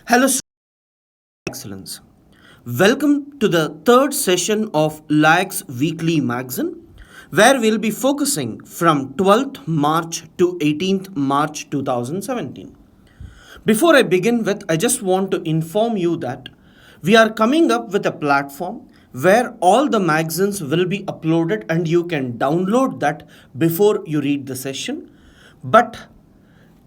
Hello, Excellence. Welcome to the third session of LAX Weekly Magazine, where we'll be focusing from 12th March to 18th March 2017. Before I begin with, I just want to inform you that we are coming up with a platform where all the magazines will be uploaded and you can download that before you read the session. But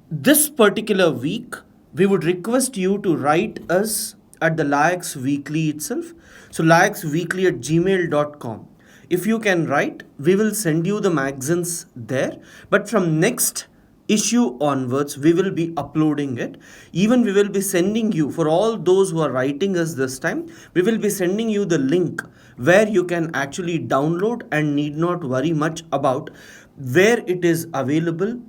this particular week, we would request you to write us at the Lax Weekly itself. So, laxweekly at gmail.com. If you can write, we will send you the magazines there. But from next issue onwards, we will be uploading it. Even we will be sending you, for all those who are writing us this time, we will be sending you the link where you can actually download and need not worry much about where it is available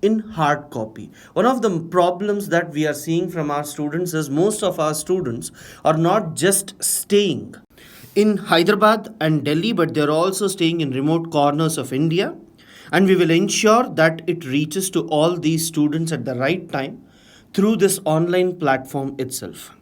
in hard copy. One of the problems that we are seeing from our students is most of our students are not just staying in Hyderabad and Delhi, but they're also staying in remote corners of India. And we will ensure that it reaches to all these students at the right time through this online platform itself.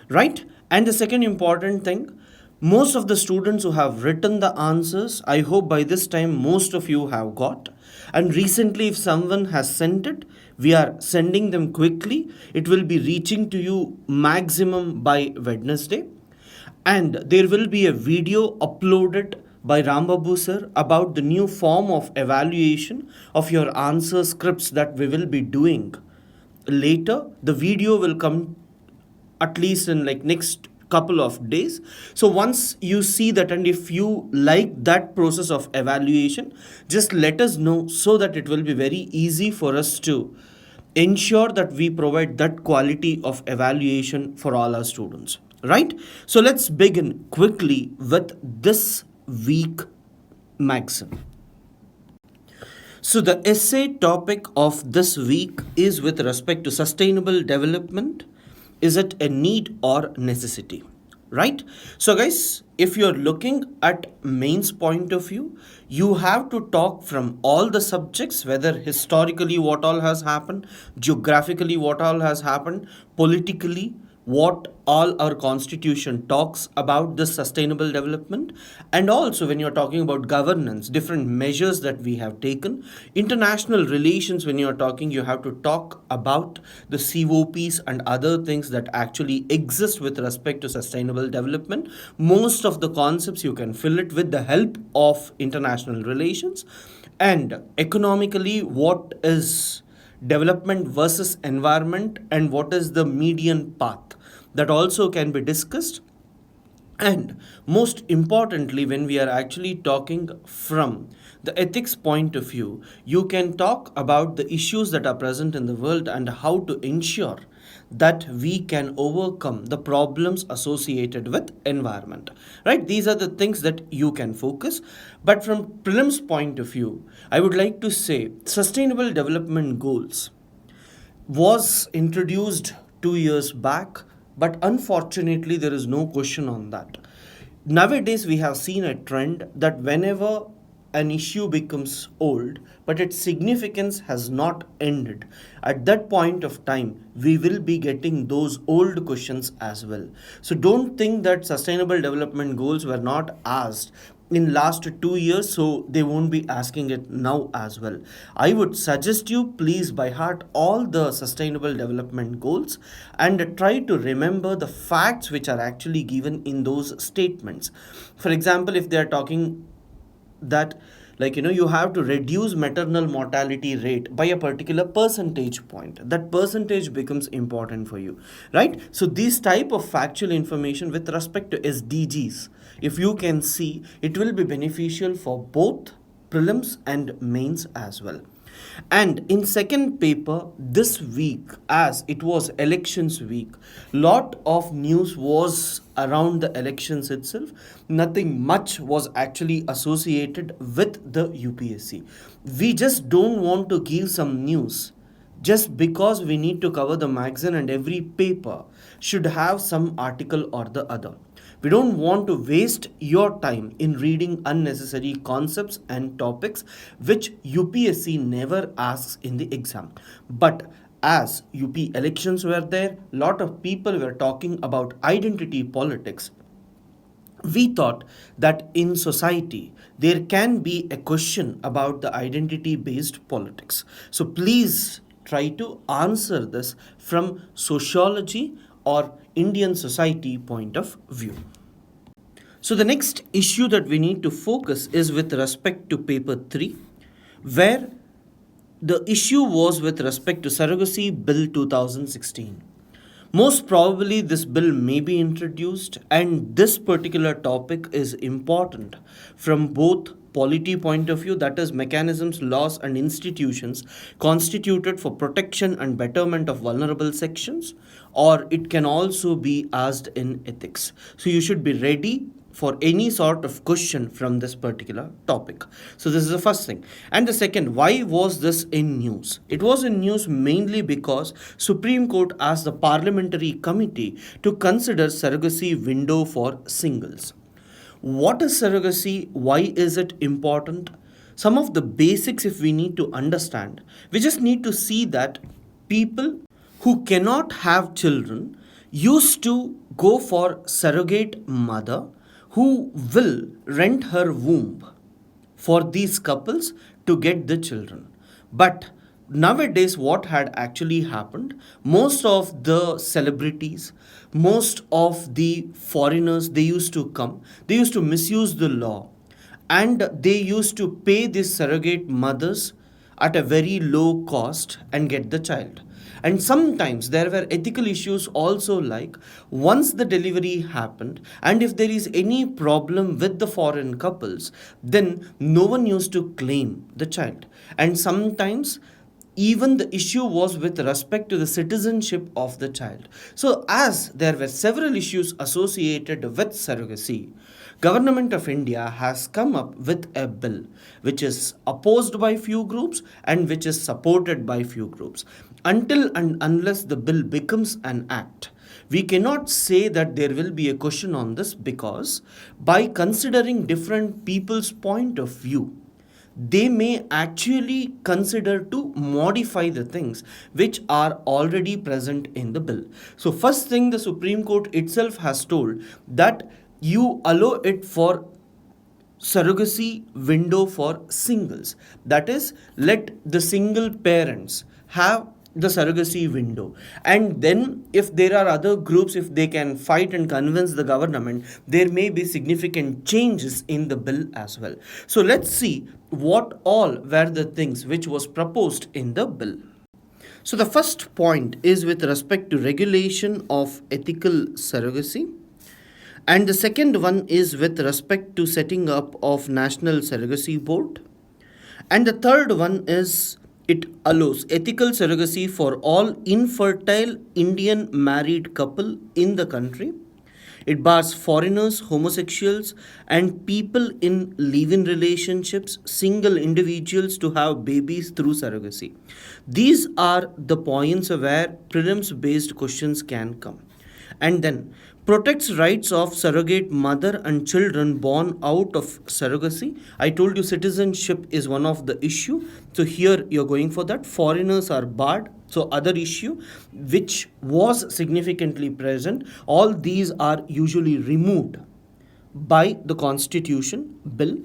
Right? And the second important thing, most of the students who have written the answers, I hope by this time most of you have got. And recently, if someone has sent it, we are sending them quickly. It will be reaching to you maximum by Wednesday. And there will be a video uploaded by Rambabu sir about the new form of evaluation of your answer scripts that we will be doing. Later, the video will come at least in like next couple of days. So once you see that and if you like that process of evaluation, just let us know so that it will be very easy for us to ensure that we provide that quality of evaluation for all our students, right? So let's begin quickly with this week magazine. So the essay topic of this week is with respect to sustainable development. Is it a need or necessity? Right? So guys, if you're looking at mains point of view, you have to talk from all the subjects, whether historically what all has happened, geographically what all has happened, politically what all our constitution talks about this sustainable development, and also when you're talking about governance, different measures that we have taken, international relations, when you're talking, you have to talk about the COPs and other things that actually exist with respect to sustainable development. Most of the concepts you can fill it with the help of international relations. And economically, what is development versus environment and what is the median path, that also can be discussed. And most importantly, when we are actually talking from the ethics point of view, you can talk about the issues that are present in the world and how to ensure that we can overcome the problems associated with environment. Right? These are the things that you can focus. But from prelims point of view, I would like to say sustainable development goals was introduced 2 years back, but unfortunately, there is no question on that. Nowadays, we have seen a trend that whenever an issue becomes old, but its significance has not ended, at that point of time, we will be getting those old questions as well. So don't think that sustainable development goals were not asked in last 2 years, so they won't be asking it now as well. I would suggest you please by heart all the sustainable development goals and try to remember the facts which are actually given in those statements. For example, if they are talking that, like, you have to reduce maternal mortality rate by a particular percentage point, that percentage becomes important for you, right? So these type of factual information with respect to SDGs, if you can see, it will be beneficial for both prelims and mains as well. And in second paper this week, as it was elections week, lot of news was around the elections itself. Nothing much was actually associated with the UPSC. We just don't want to give some news just because we need to cover the magazine, and every paper should have some article or the other. We don't want to waste your time in reading unnecessary concepts and topics which UPSC never asks in the exam. But as UP elections were there, lot of people were talking about identity politics. We thought that in society there can be a question about the identity based politics. So please try to answer this from sociology or Indian society point of view. So the next issue that we need to focus is with respect to paper 3, where the issue was with respect to Surrogacy Bill 2016. Most probably, this bill may be introduced, and this particular topic is important from both polity point of view, that is, mechanisms, laws, and institutions constituted for protection and betterment of vulnerable sections, or it can also be asked in ethics. So, you should be ready for any sort of question from this particular topic. So this is the first thing. And the second, why was this in news? It was in news mainly because Supreme Court asked the parliamentary committee to consider surrogacy window for singles. What is surrogacy? Why is it important? Some of the basics, if we need to understand, we just need to see that people who cannot have children used to go for surrogate mother who will rent her womb for these couples to get the children. But nowadays, what had actually happened, most of the celebrities, most of the foreigners, they used to come, they used to misuse the law, and they used to pay these surrogate mothers at a very low cost and get the child. And sometimes there were ethical issues also, like once the delivery happened, and if there is any problem with the foreign couples, then no one used to claim the child. And sometimes even the issue was with respect to the citizenship of the child. So as there were several issues associated with surrogacy, Government of India has come up with a bill which is opposed by few groups and which is supported by few groups. Until and unless the bill becomes an act, we cannot say that there will be a question on this, because by considering different people's point of view, they may actually consider to modify the things which are already present in the bill. So first thing, the Supreme Court itself has told that you allow it for surrogacy window for singles. That is, let the single parents have the surrogacy window, and then if there are other groups, if they can fight and convince the government, there may be significant changes in the bill as well. So let's see what all were the things which was proposed in the bill. So the first point is with respect to regulation of ethical surrogacy, and the second one is with respect to setting up of National Surrogacy Board, and the third one is it allows ethical surrogacy for all infertile Indian married couple in the country. It bars foreigners, homosexuals, and people in live-in relationships, single individuals to have babies through surrogacy. These are the points where prelims-based questions can come. And then protects rights of surrogate mother and children born out of surrogacy. I told you citizenship is one of the issue. So here you're going for that. Foreigners are barred. So other issue which was significantly present, all these are usually removed by the constitution bill.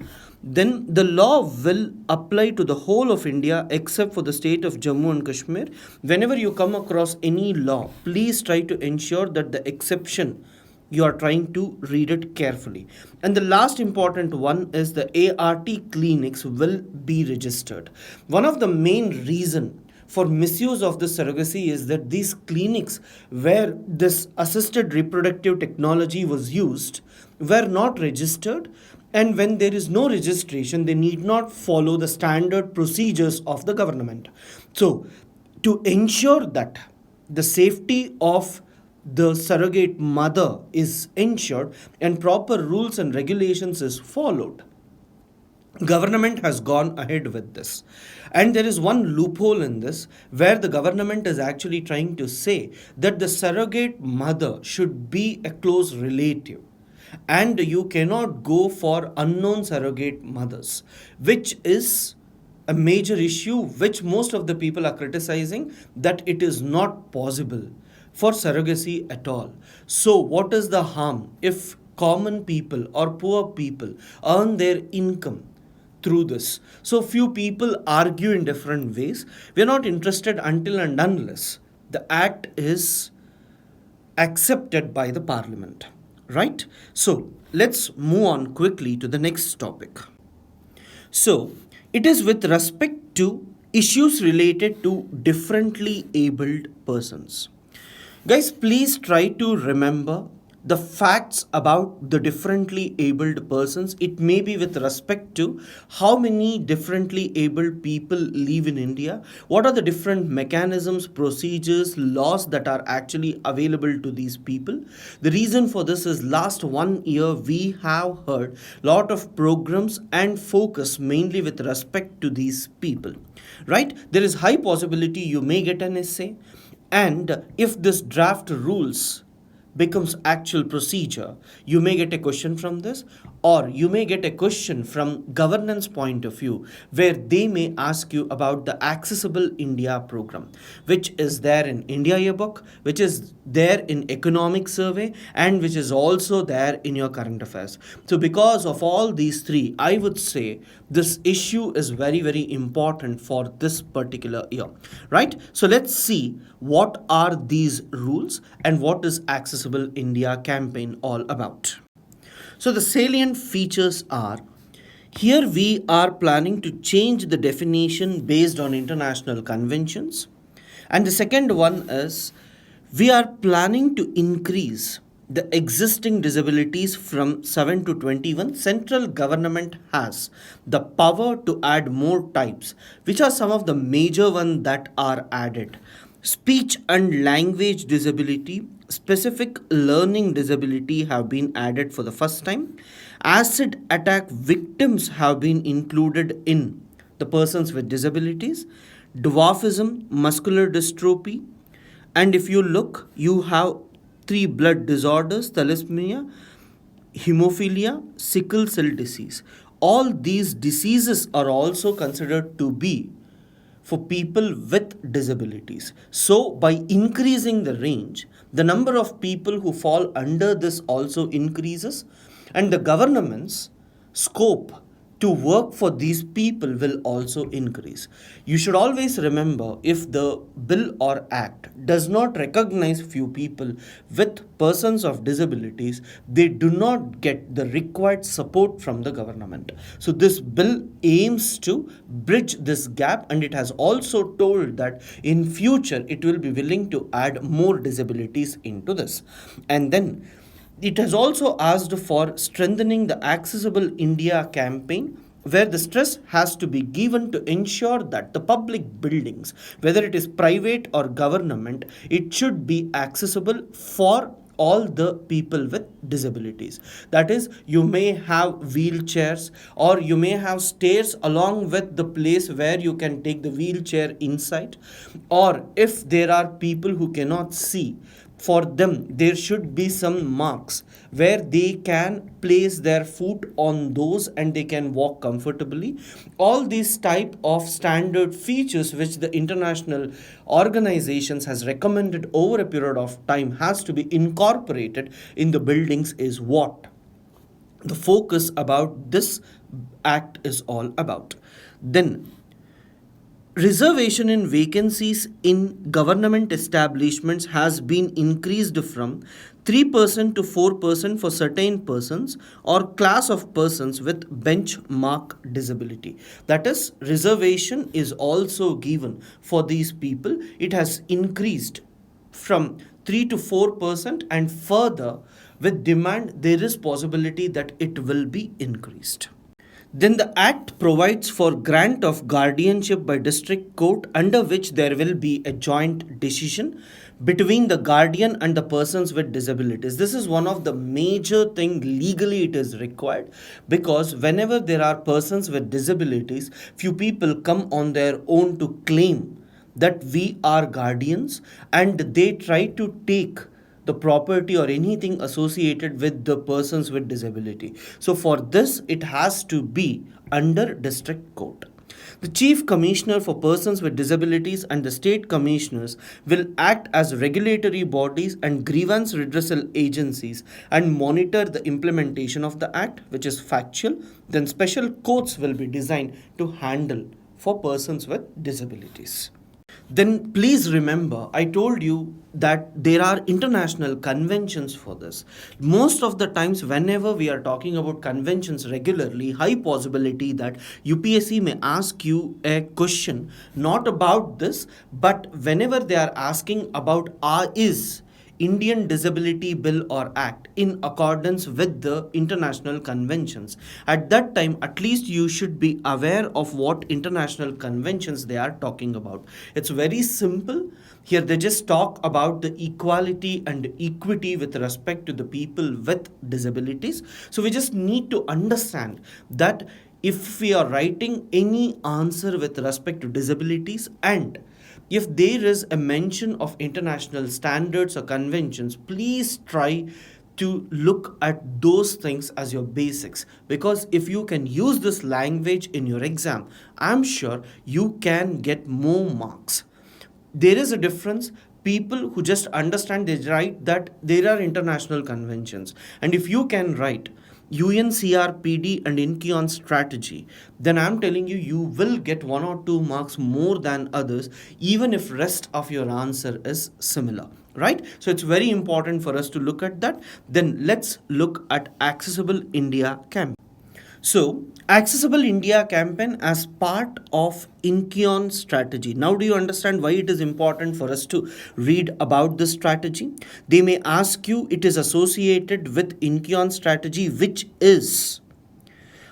Then the law will apply to the whole of India except for the state of Jammu and Kashmir. Whenever you come across any law, please try to ensure that the exception you are trying to read it carefully. And the last important one is the ART clinics will be registered. One of the main reason for misuse of the surrogacy is that these clinics where this assisted reproductive technology was used were not registered, and when there is no registration, they need not follow the standard procedures of the government. So to ensure that the safety of the surrogate mother is ensured and proper rules and regulations is followed, government has gone ahead with this. And there is one loophole in this where the government is actually trying to say that the surrogate mother should be a close relative, and you cannot go for unknown surrogate mothers, which is a major issue which most of the people are criticizing, that it is not possible for surrogacy at all. So, what is the harm if common people or poor people earn their income through this? So, few people argue in different ways. We are not interested until and unless the act is accepted by the parliament, right? So, let's move on quickly to the next topic. So, it is with respect to issues related to differently abled persons. Guys, please try to remember the facts about the differently abled persons. It may be with respect to how many differently abled people live in India, what are the different mechanisms, procedures, laws that are actually available to these people. The reason for this is last 1 year we have heard lot of programs and focus mainly with respect to these people, right? There is high possibility you may get an essay, and if this draft rules becomes actual procedure, you may get a question from this, or you may get a question from governance point of view, where they may ask you about the Accessible India program, which is there in India yearbook, which is there in economic survey, and which is also there in your current affairs. So because of all these three, I would say this issue is very, very important for this particular year, right? So let's see what are these rules and what is Accessible India campaign all about. So the salient features are, here we are planning to change the definition based on international conventions. And the second one is, we are planning to increase the existing disabilities from 7 to 21. Central government has the power to add more types, which are some of the major ones that are added. Speech and language disability, specific learning disability have been added for the first time. Acid attack victims have been included in the persons with disabilities. Dwarfism, muscular dystrophy, and if you look, you have three blood disorders: thalassemia, hemophilia, sickle cell disease. All these diseases are also considered to be for people with disabilities. So, by increasing the range, the number of people who fall under this also increases, and the government's scope to work for these people will also increase. You should always remember, if the bill or act does not recognize few people with persons of disabilities, they do not get the required support from the government. So this bill aims to bridge this gap, and it has also told that in future it will be willing to add more disabilities into this. And then it has also asked for strengthening the Accessible India campaign, where the stress has to be given to ensure that the public buildings, whether it is private or government, it should be accessible for all the people with disabilities. That is, you may have wheelchairs, or you may have stairs along with the place where you can take the wheelchair inside, or if there are people who cannot see, for them there should be some marks where they can place their foot on those and they can walk comfortably. All these type of standard features which the international organizations has recommended over a period of time has to be incorporated in the buildings is what the focus about this act is all about. Then, reservation in vacancies in government establishments has been increased from 3% to 4% for certain persons or class of persons with benchmark disability. That is, reservation is also given for these people. It has increased from 3 to 4%, and further with demand there is possibility that it will be increased. Then the Act provides for grant of guardianship by district court, under which there will be a joint decision between the guardian and the persons with disabilities. This is one of the major thing legally it is required, because whenever there are persons with disabilities, few people come on their own to claim that we are guardians, and they try to take the property or anything associated with the persons with disability. So for this, it has to be under district court. The Chief Commissioner for Persons with Disabilities and the State Commissioners will act as regulatory bodies and grievance redressal agencies and monitor the implementation of the Act, which is factual. Then special courts will be designed to handle for persons with disabilities. Then please remember, I told you that there are international conventions for this. Most of the times, whenever we are talking about conventions regularly, high possibility that UPSC may ask you a question not about this, but whenever they are asking about is Indian Disability Bill or Act in accordance with the international conventions. At that time, at least you should be aware of what international conventions they are talking about. It's very simple. Here they just talk about the equality and equity with respect to the people with disabilities. So we just need to understand that if we are writing any answer with respect to disabilities, and if there is a mention of international standards or conventions, please try to look at those things as your basics, because if you can use this language in your exam, I'm sure you can get more marks. There is a difference. People who just understand, they write that there are international conventions, and if you can write UNCRPD and INCHION strategy, then I'm telling you, you will get 1 or 2 marks more than others, even if rest of your answer is similar, right? So it's very important for us to look at that. Then let's look at Accessible India campaign. So, Accessible India campaign as part of INCHION strategy. Now, do you understand why it is important for us to read about this strategy? They may ask you, it is associated with INCHION strategy, which is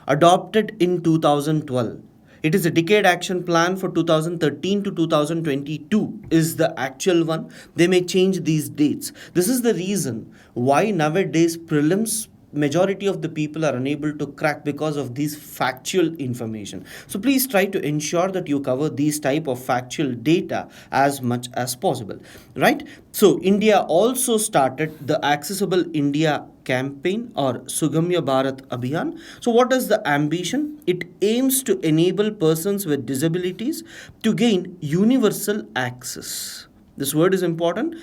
adopted in 2012. It is a decade action plan for 2013 to 2022 is the actual one. They may change these dates. This is the reason why nowadays prelims majority of the people are unable to crack because of these factual information. So please try to ensure that you cover these type of factual data as much as possible, right? So India also started the Accessible India campaign or Sugamya Bharat Abhiyan. So what is the ambition? It aims to enable persons with disabilities to gain universal access. This word is important.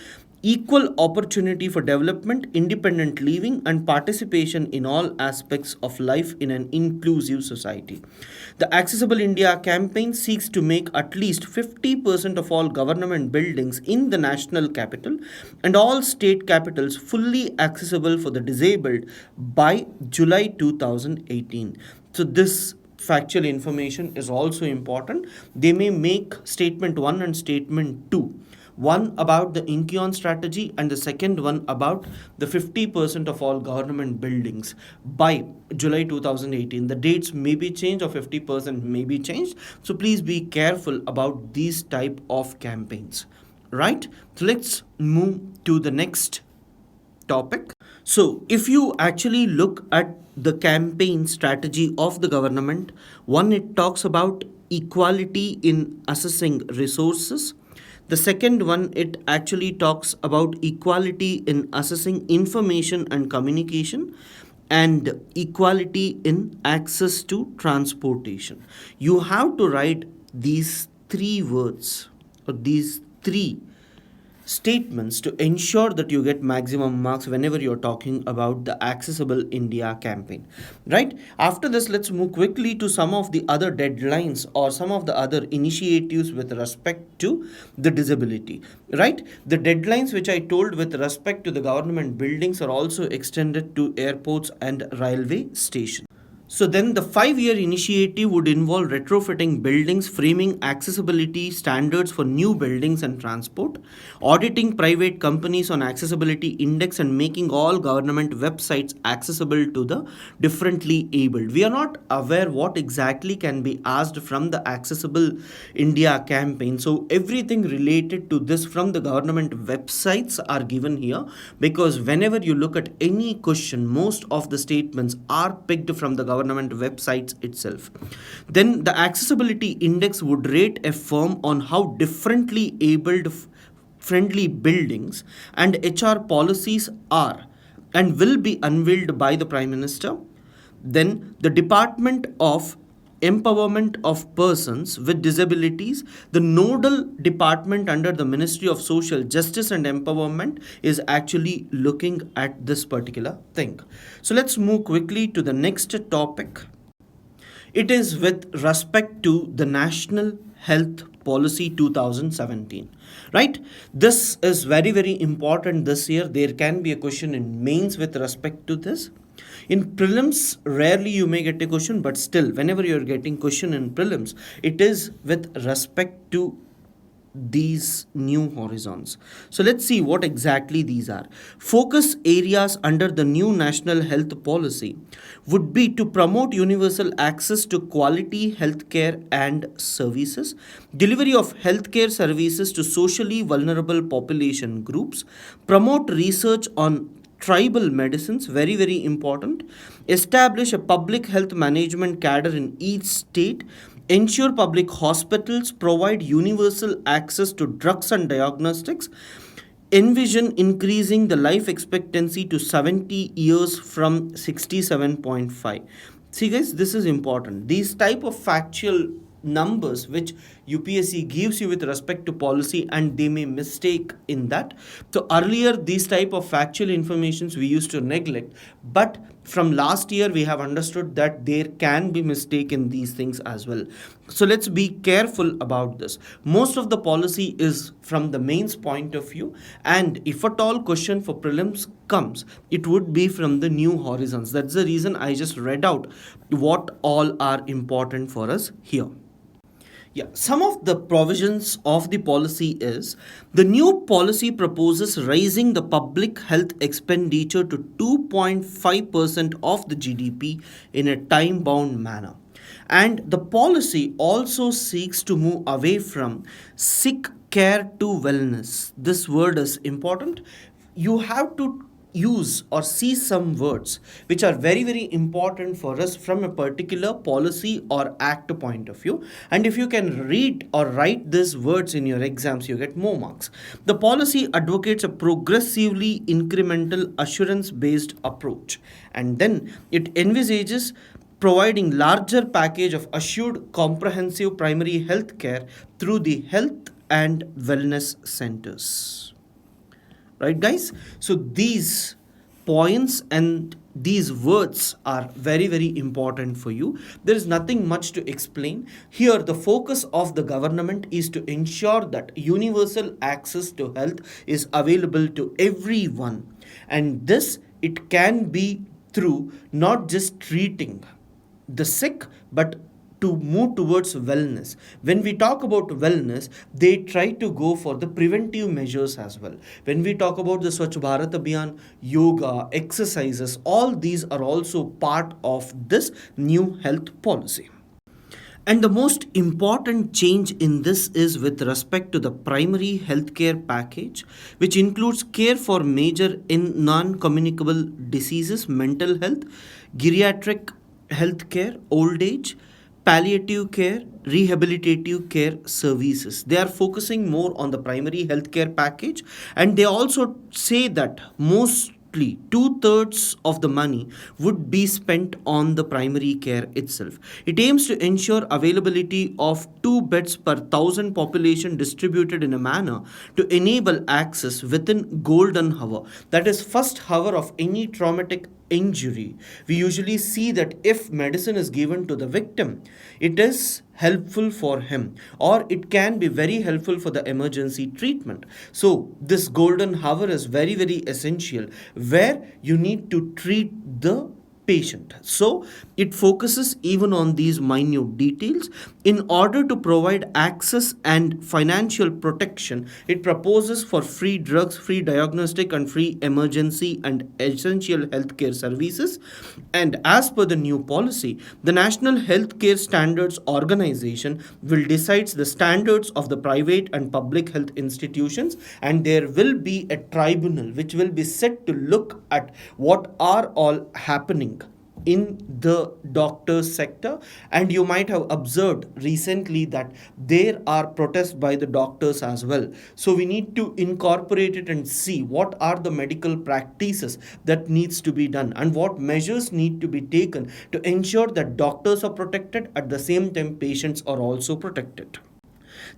Equal opportunity for development, independent living, and participation in all aspects of life in an inclusive society. The Accessible India campaign seeks to make at least 50% of all government buildings in the national capital and all state capitals fully accessible for the disabled by July 2018. So, this factual information is also important. They may make statement 1 and statement 2, one about the INCHION strategy and the second one about the 50% of all government buildings by July 2018. The dates may be changed or 50% may be changed. So please be careful about these type of campaigns, right? So let's move to the next topic. So, if you actually look at the campaign strategy of the government, one, it talks about equality in assessing resources. The second one, it actually talks about equality in assessing information and communication and equality in access to transportation. You have to write these three words or these three statements to ensure that you get maximum marks whenever you're talking about the Accessible India campaign, right? After this, let's move quickly to some of the other deadlines or some of the other initiatives with respect to the disability, right? The deadlines which I told with respect to the government buildings are also extended to airports and railway stations. So then the 5-year initiative would involve retrofitting buildings, framing accessibility standards for new buildings and transport, auditing private companies on accessibility index and making all government websites accessible to the differently abled. We are not aware what exactly can be asked from the Accessible India campaign. So everything related to this from the government websites are given here, because whenever you look at any question, most of the statements are picked from the government websites itself. Then the accessibility index would rate a firm on how differently abled friendly buildings and HR policies are and will be unveiled by the Prime Minister. Then the Department of empowerment of persons with disabilities, the nodal department under the Ministry of Social Justice and Empowerment is actually looking at this particular thing. So let's move quickly to the next topic. It is with respect to the National Health Policy 2017. Right? This is very, very important this year. There can be a question in mains with respect to this. In prelims, rarely you may get a question, but still, whenever you're getting question in prelims, it is with respect to these new horizons. So let's see what exactly these are. Focus areas under the new national health policy would be to promote universal access to quality healthcare and services, delivery of healthcare services to socially vulnerable population groups, promote research on tribal medicines, very, very important, establish a public health management cadre in each state, ensure public hospitals provide universal access to drugs and diagnostics, envision increasing the life expectancy to 70 years from 67.5. See guys, this is important. These type of factual numbers which UPSC gives you with respect to policy, and they may mistake in that. So earlier these type of factual informations we used to neglect, but from last year we have understood that there can be mistake in these things as well. So let's be careful about this. Most of the policy is from the mains point of view, and if at all question for prelims comes, it would be from the new horizons. That's the reason I just read out what all are important for us here. Yeah, some of the provisions of the policy is the new policy proposes raising the public health expenditure to 2.5% of the GDP in a time bound manner. And the policy also seeks to move away from sick care to wellness. This word is important. You have to use or see some words which are very, very important for us from a particular policy or act point of view, and if you can read or write these words in your exams, you get more marks. The policy advocates a progressively incremental assurance based approach, and then it envisages providing larger package of assured comprehensive primary health care through the health and wellness centers. Right guys, so these points and these words are very, very important for you. There is nothing much to explain here. The focus of the government is to ensure that universal access to health is available to everyone, and this it can be through not just treating the sick but to move towards wellness. When we talk about wellness, they try to go for the preventive measures as well. When we talk about the Swachh Bharat Abhiyan, yoga, exercises, all these are also part of this new health policy. And the most important change in this is with respect to the primary healthcare package, which includes care for major in non-communicable diseases, mental health, geriatric healthcare, old age, palliative care, rehabilitative care services. They are focusing more on the primary healthcare package, and they also say that mostly two-thirds of the money would be spent on the primary care itself. It aims to ensure availability of 2 beds per thousand population distributed in a manner to enable access within golden hour, that is first hour of any traumatic injury. We usually see that if medicine is given to the victim, it is helpful for him, or it can be very helpful for the emergency treatment. So this golden hour is very, very essential, where you need to treat the patient. So it focuses even on these minute details. In order to provide access and financial protection, it proposes for free drugs, free diagnostic and free emergency and essential healthcare services. And as per the new policy, the National Healthcare Standards Organization will decide the standards of the private and public health institutions, and there will be a tribunal which will be set to look at what are all happening in the doctor sector, and you might have observed recently that there are protests by the doctors as well. So we need to incorporate it and see what are the medical practices that needs to be done and what measures need to be taken to ensure that doctors are protected, at the same time patients are also protected.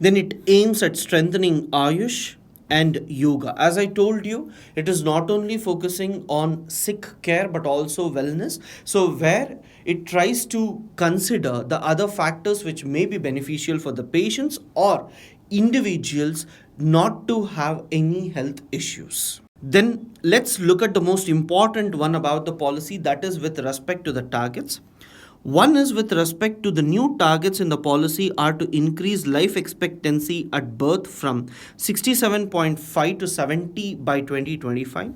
Then it aims at strengthening Ayush and yoga. As I told you, it is not only focusing on sick care but also wellness. So, where it tries to consider the other factors which may be beneficial for the patients or individuals not to have any health issues. Then let's look at the most important one about the policy, that is with respect to the targets. One is with respect to the new targets in the policy are to increase life expectancy at birth from 67.5 to 70 by 2025,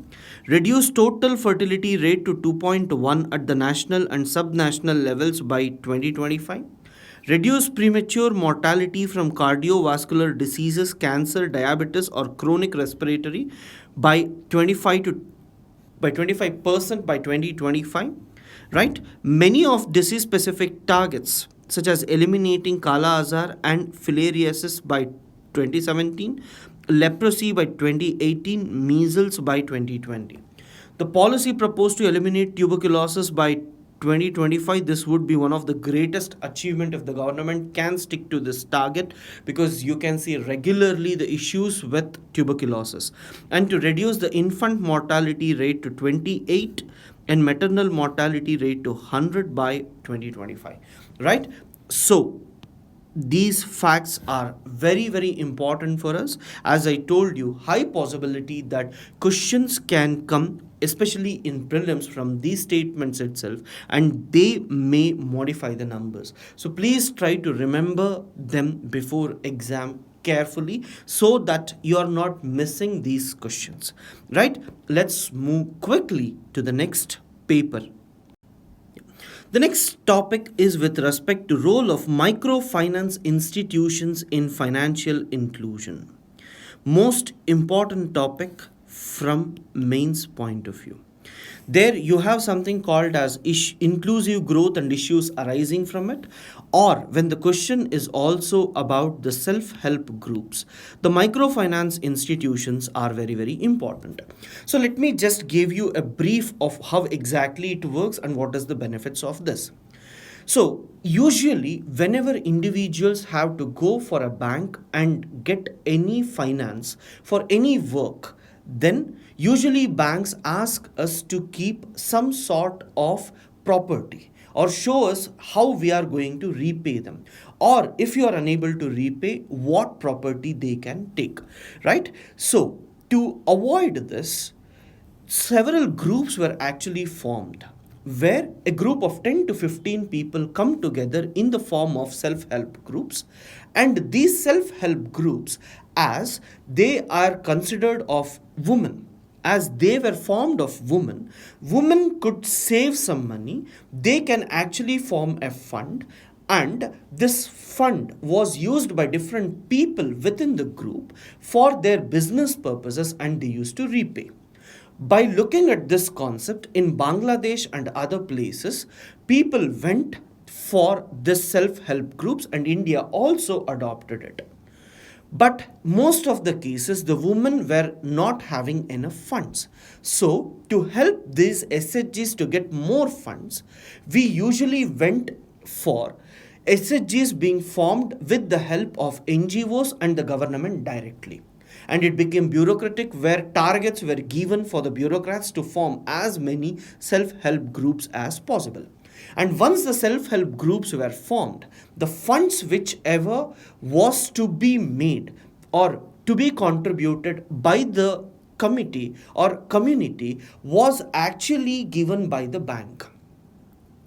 reduce total fertility rate to 2.1 at the national and subnational levels by 2025, reduce premature mortality from cardiovascular diseases, cancer, diabetes, or chronic respiratory by 25% by 2025. Right? Many of disease specific targets, such as eliminating Kala Azar and filariasis by 2017, leprosy by 2018, measles by 2020. The policy proposed to eliminate tuberculosis by 2025. This would be one of the greatest achievement if the government can stick to this target, because you can see regularly the issues with tuberculosis, and to reduce the infant mortality rate to 28 and maternal mortality rate to 100 by 2025. Right? So these facts are very very important for us. As I told you, high possibility that questions can come, especially in prelims, from these statements itself, and they may modify the numbers. So please try to remember them before exam carefully so that you are not missing these questions. Right? Let's move quickly to the next paper. The next topic is with respect to role of microfinance institutions in financial inclusion. Most important topic from mains point of view. There you have something called as inclusive growth and issues arising from it, or when the question is also about the self-help groups. The microfinance institutions are very very important. So let me just give you a brief of how exactly it works and what is the benefits of this. So, usually, whenever individuals have to go for a bank and get any finance for any work, then usually banks ask us to keep some sort of property or show us how we are going to repay them, or if you are unable to repay, what property they can take. Right? So, to avoid this, several groups were actually formed, where a group of 10 to 15 people come together in the form of self-help groups, and these self-help groups, as they are considered of women, as they were formed of women could save some money. They can actually form a fund, and this fund was used by different people within the group for their business purposes, and they used to repay. By looking at this concept in Bangladesh and other places, people went for this self-help groups, and India also adopted it. But most of the cases, the women were not having enough funds. So, to help these SHGs to get more funds, we usually went for SHGs being formed with the help of NGOs and the government directly. And it became bureaucratic, where targets were given for the bureaucrats to form as many self-help groups as possible. And once the self-help groups were formed, the funds whichever was to be made or to be contributed by the committee or community was actually given by the bank.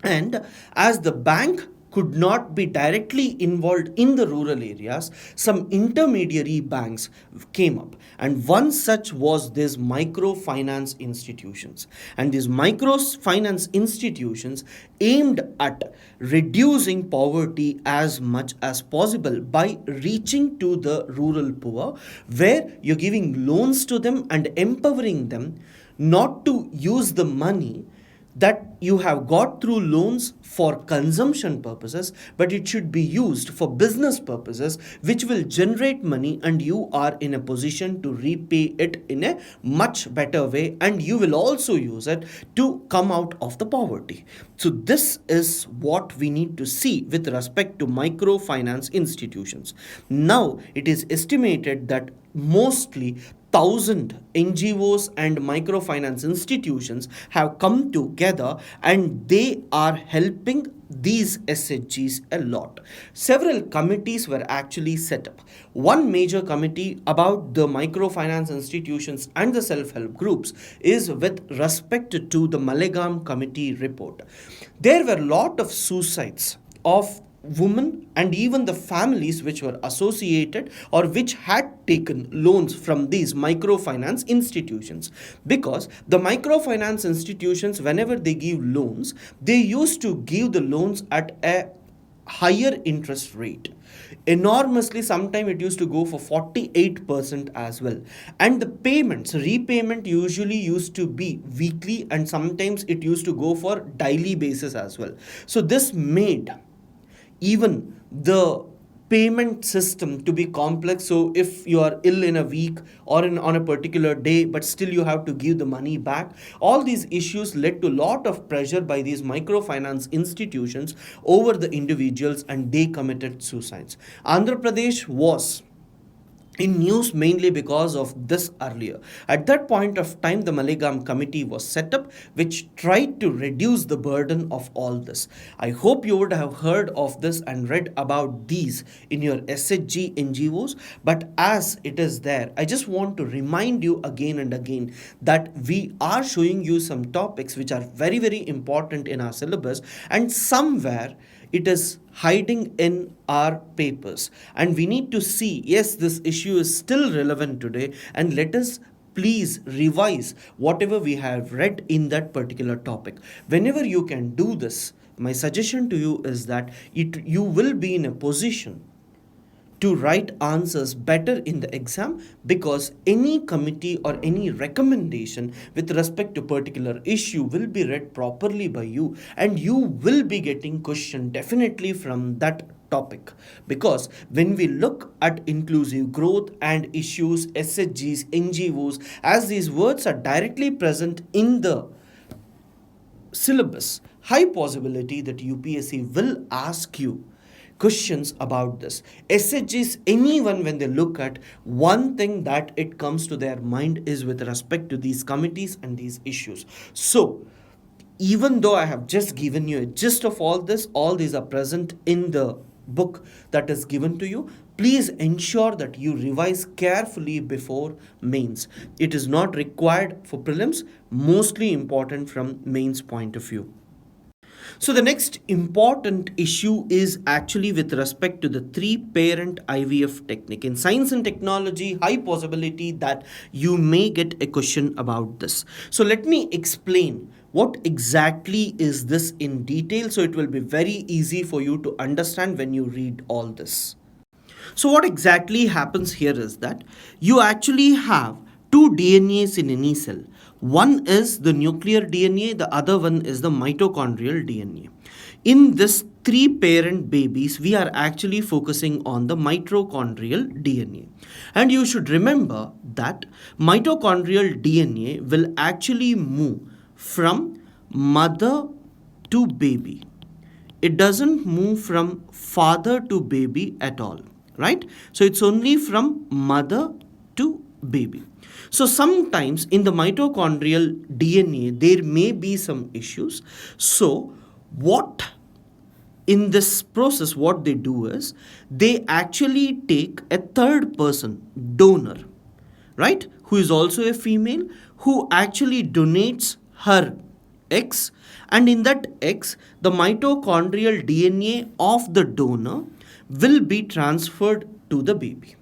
And as the bank could not be directly involved in the rural areas, some intermediary banks came up. And one such was these microfinance institutions. And these microfinance institutions aimed at reducing poverty as much as possible by reaching to the rural poor, where you're giving loans to them and empowering them not to use the money that you have got through loans for consumption purposes, but it should be used for business purposes, which will generate money, and you are in a position to repay it in a much better way, and you will also use it to come out of the poverty. So this is what we need to see with respect to microfinance institutions. Now it is estimated that mostly 1,000 NGOs and microfinance institutions have come together, and they are helping these SHGs a lot. Several committees were actually set up. One major committee about the microfinance institutions and the self-help groups is with respect to the Malegam committee report. There were a lot of suicides of women and even the families which were associated or which had taken loans from these microfinance institutions, because the microfinance institutions, whenever they give loans, they used to give the loans at a higher interest rate, enormously. Sometimes it used to go for 48% as well, and the payments repayment usually used to be weekly, and sometimes it used to go for daily basis as well. So this made even the payment system to be complex. So if you are ill in a week or on a particular day, but still you have to give the money back, all these issues led to a lot of pressure by these microfinance institutions over the individuals, and they committed suicides. Andhra Pradesh was in news mainly because of this earlier. At that point of time, the Malegam committee was set up, which tried to reduce the burden of all this. I hope you would have heard of this and read about these in your SHG NGOs, but as it is there, I just want to remind you again and again that we are showing you some topics which are very, very important in our syllabus, and somewhere it is hiding in our papers, and we need to see, yes, this issue is still relevant today, and let us please revise whatever we have read in that particular topic. Whenever you can do this, my suggestion to you is that you will be in a position to write answers better in the exam, because any committee or any recommendation with respect to particular issue will be read properly by you, and you will be getting question definitely from that topic. Because when we look at inclusive growth and issues, SHGs, NGOs, as these words are directly present in the syllabus, high possibility that UPSC will ask you questions about this. SHGs, anyone, when they look at one thing that it comes to their mind is with respect to these committees and these issues. So even though I have just given you a gist of all these are present in the book that is given to you. Please ensure that you revise carefully before mains. It is not required for prelims, mostly important from mains point of view. So the next important issue is actually with respect to the three-parent IVF technique. In science and technology, high possibility that you may get a question about this. So let me explain what exactly is this in detail, so it will be very easy for you to understand when you read all this. So what exactly happens here is that you actually have two DNAs in any cell. One is the nuclear DNA, the other one is the mitochondrial DNA. In this three-parent babies, we are actually focusing on the mitochondrial DNA. And you should remember that mitochondrial DNA will actually move from mother to baby. It doesn't move from father to baby at all, right? So it's only from mother to baby. So sometimes in the mitochondrial DNA, there may be some issues. So what in this process, what they do is they actually take a third person, donor, right? Who is also a female, who actually donates her eggs, and in that eggs, the mitochondrial DNA of the donor will be transferred to the baby.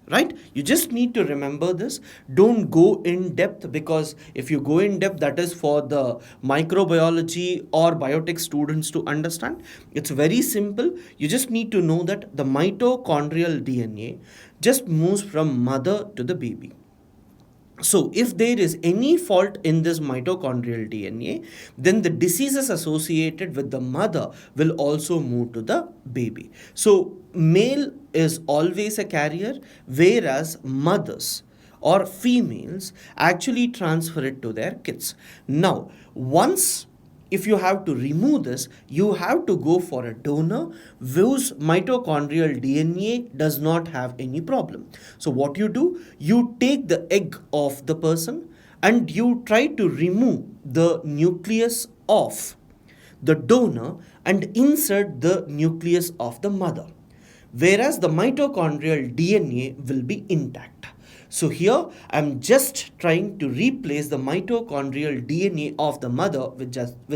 Right? You just need to remember this. Don't go in depth, because if you go in depth, that is for the microbiology or biotech students to understand. It's very simple. You just need to know that the mitochondrial DNA just moves from mother to the baby. So, if there is any fault in this mitochondrial DNA, then the diseases associated with the mother will also move to the baby. So, male is always a carrier, whereas mothers or females actually transfer it to their kids. Now, once if you have to remove this, you have to go for a donor whose mitochondrial DNA does not have any problem. So, what you do, you take the egg of the person and you try to remove the nucleus of the donor and insert the nucleus of the mother, whereas the mitochondrial DNA will be intact. So here I'm just trying to replace the mitochondrial DNA of the mother with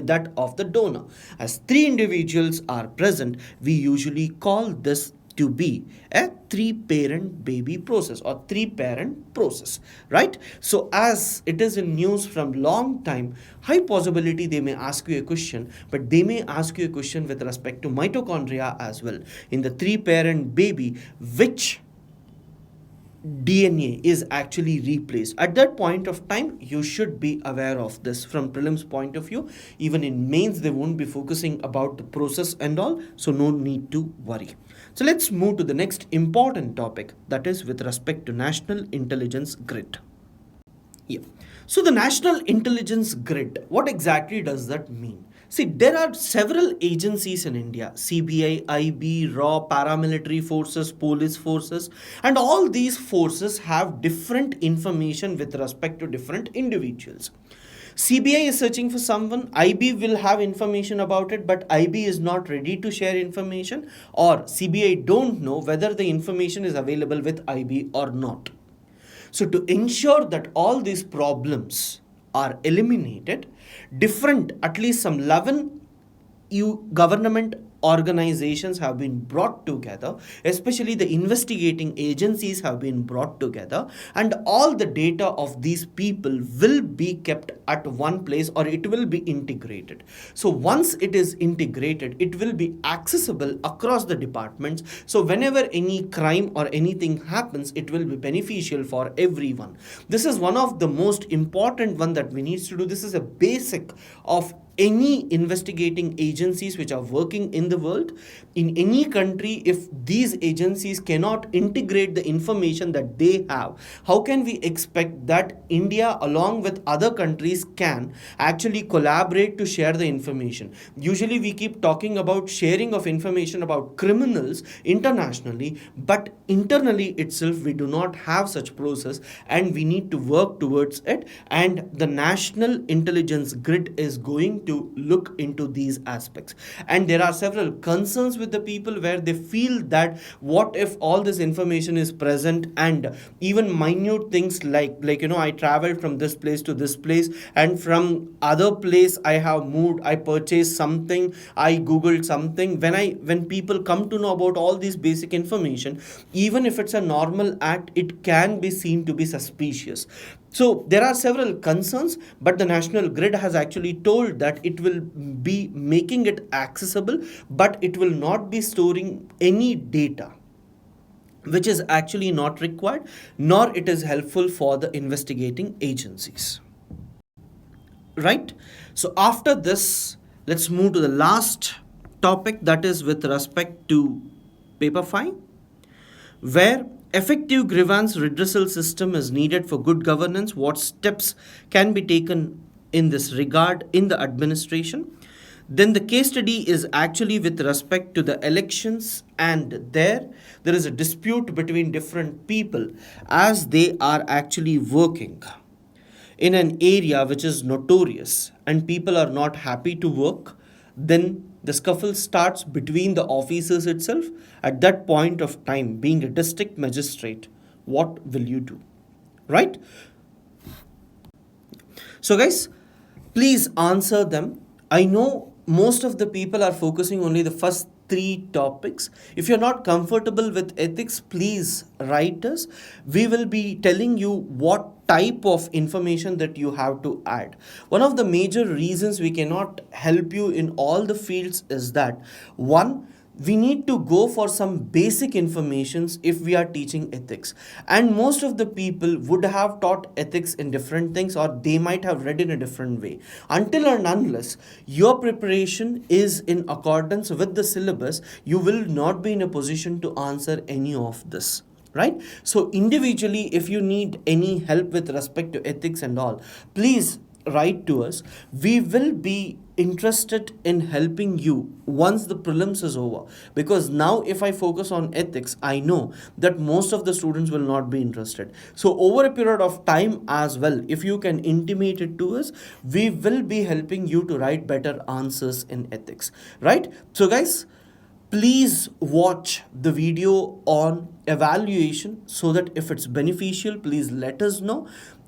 that of the donor. As three individuals are present, we usually call this to be a three parent baby process or three parent process, right? So as it is in news from long time, high possibility they may ask you a question, but they may ask you a question with respect to mitochondria as well. In the three parent baby, which DNA is actually replaced. At that point of time, you should be aware of this from prelims point of view. Even in mains, they won't be focusing about the process and all, so no need to worry. So let's move to the next important topic, that is with respect to national intelligence grid. Yeah. So the National Intelligence Grid, what exactly does that mean? See, there are several agencies in India: CBI, IB, RAW, paramilitary forces, police forces, and all these forces have different information with respect to different individuals. CBI is searching for someone, IB will have information about it, but IB is not ready to share information, or CBI don't know whether the information is available with IB or not. So, to ensure that all these problems are eliminated, different, at least some 11 government organizations have been brought together, especially the investigating agencies have been brought together, and all the data of these people will be kept at one place or it will be integrated. So once it is integrated, it will be accessible across the departments. So whenever any crime or anything happens, it will be beneficial for everyone. This is one of the most important one that we need to do. This is a basic of any investigating agencies which are working in the world. In any country, if these agencies cannot integrate the information that they have, how can we expect that India along with other countries can actually collaborate to share the information? Usually we keep talking about sharing of information about criminals internationally, but internally itself we do not have such process, and we need to work towards it, and the national intelligence grid is going to look into these aspects. And there are several concerns with the people where they feel that what if all this information is present, and even minute things like I traveled from this place to this place, and from other place I have moved, I purchased something, I googled something. When people come to know about all these basic information, even if it's a normal act, it can be seen to be suspicious. So there are several concerns, but the national grid has actually told that it will be making it accessible, but it will not be storing any data which is actually not required, nor it is helpful for the investigating agencies. Right? So after this, let's move to the last topic, that is with respect to paper fine, where effective grievance redressal system is needed for good governance. What steps can be taken in this regard in the administration? Then the case study is actually with respect to the elections, and there is a dispute between different people as they are actually working in an area which is notorious and people are not happy to work. Then the scuffle starts between the officers itself. At that point of time, being a district magistrate, what will you do? Right? So, guys, please answer them. I know most of the people are focusing only the first three topics. If you're not comfortable with ethics, please write us. We will be telling you what type of information that you have to add. One of the major reasons we cannot help you in all the fields is that one, we need to go for some basic informations if we are teaching ethics. And most of the people would have taught ethics in different things, or they might have read in a different way. Until and unless your preparation is in accordance with the syllabus, you will not be in a position to answer any of this, right? So individually, if you need any help with respect to ethics and all, please write to us. We will be interested in helping you once the prelims is over, because now if I focus on ethics, I know that most of the students will not be interested. So over a period of time as well, if you can intimate it to us, we will be helping you to write better answers in ethics, right? So guys, please watch the video on evaluation, so that if it's beneficial, please let us know.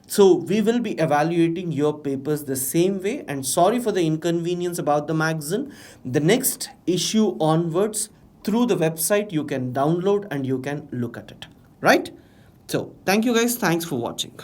So we will be evaluating your papers the same way. And sorry for the inconvenience about the magazine. The next issue onwards, through the website, you can download and you can look at it, right? So thank you guys, thanks for watching.